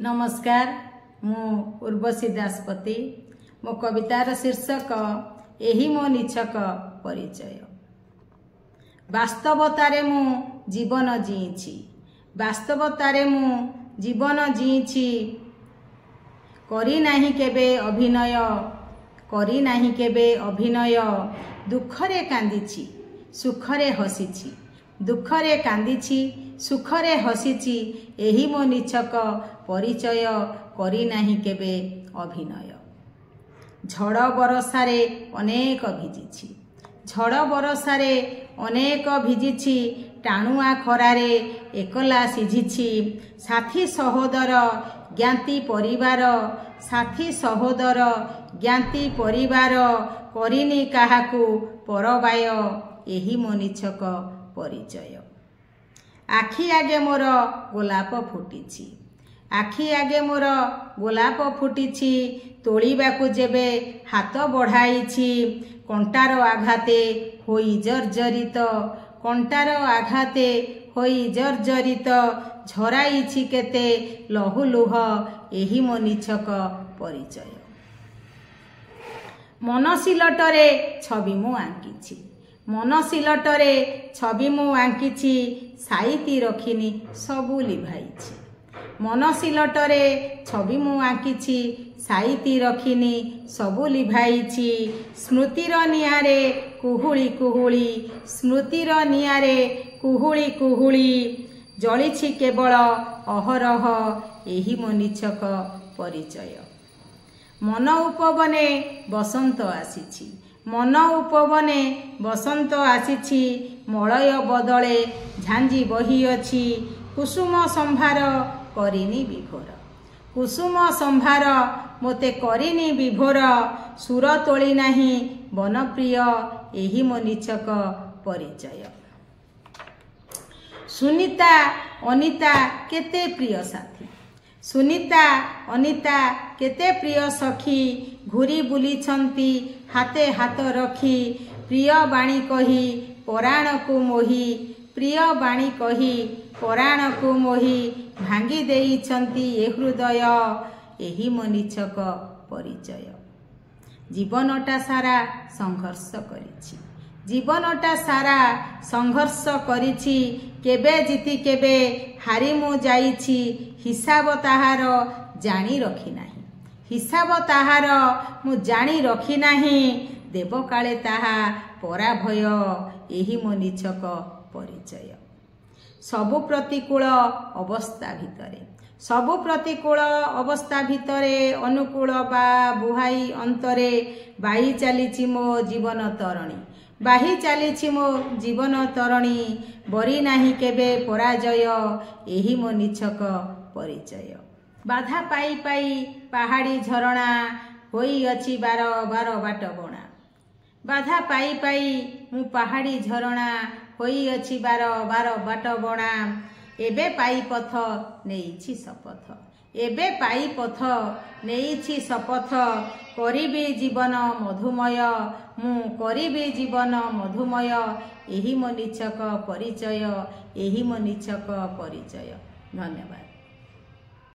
नमस्कार मु उर्वशी दासपति मो कवितार शीर्षक एही मो निछक परिचय। वास्तवतारे मु जीवन जीछि वास्तवतारे मु जीवन जीछि करी नाही केबे अभिनय करी नाही केबे अभिनय दुखरे कांदिछि सुखरे हसिछि दुखरे कांदिछि सुखरे हसिछि एही मो निछक परिचय करी नाही केबे अभिनय। झड़ बरसारे अनेक भिजिछि झड़ बरसारे अनेक भिजिछि टाणुआ खरारे एकला सिझिछि साथी सहोदर ज्ञाति परिवार साथी सहोदर ज्ञाति परिवार करिनी काहाकू परबाय एही मो निछक परिचय। आखि आगे मोर गोलाप फुटिछि आखि आगे मोर गोलाप फुटिछि तोलिबाकू जेबे हाथ बढ़ाइछि कंटार आघाते होई जर्जरित कंटार आघाते होई जर्जरित झराइछि केते लहुलुह एही मो निछक परिचय। मनशिलटरे छवि मु आंकिछि मनशिलटरे छवि मु आंकिछि साइती रखिनी सबु लिभाइछि मनशिलटरे छवि मु आंकिछि साइती रखिनी सबु लिभाइछि स्मृतिर नियारे कुहुली कुहुली स्मृतिर नियारे कुहुली कुहुली जलिछि केवल अहरह एही मो निछक परिचय। मन उपवने बसंत आसिछि मन उपवने बसंत आसिछि मलय बदले झांझी बही अछि कुसुम संभार करिनी विभोर कुसुम संभार मोते करिनी विभोर सुर तोली नाही वनप्रिय एही मो निछक परिचय। सुनीता अनिता केते प्रिय साथी सुनीता अनिता केते प्रिय सखी घूरी बुलीछंती हाथे हाथ रखी प्रिय बाणी कही पराण को मोही प्रिय बाणी कही पराण को मोही भांगी देइछंती ए हृदय एही मो निछक परिचय। जीवनटा सारा संघर्ष करिछि जीवनटा सारा संघर्ष करिछि केबे जीति केबे हारी मु जाइछि हिसाब ताहार जानी रखी नाही हिसाब ताहार मु जानी रखी नाही देव काले ताहा पराभय एही मो निछक परिचय। सबु प्रतिकूल अवस्था भितरे सबु प्रतिकूल अवस्था भितरे अनुकूल बा बुहाई अंतरे बाही चलीछि मो जीवन तरणी बाही चलीछि मो जीवन तरणी बरी नाही केबे पराजय एही मो निछक परिचय। बाधा पाई पाई पहाड़ी झरणा होई अछि बार बार बाट बणा बाधा पाई पाई मु पहाड़ी झरणा होई अछि बार बार बाट बणा एबे पाई पथ नेइछि शपथ एबे पाई पथ नेइछि शपथ करिबी जीवन मधुमय मु करिबी जीवन मधुमय एही मो निछक परिचय एही मो निछक परिचय। धन्यवाद।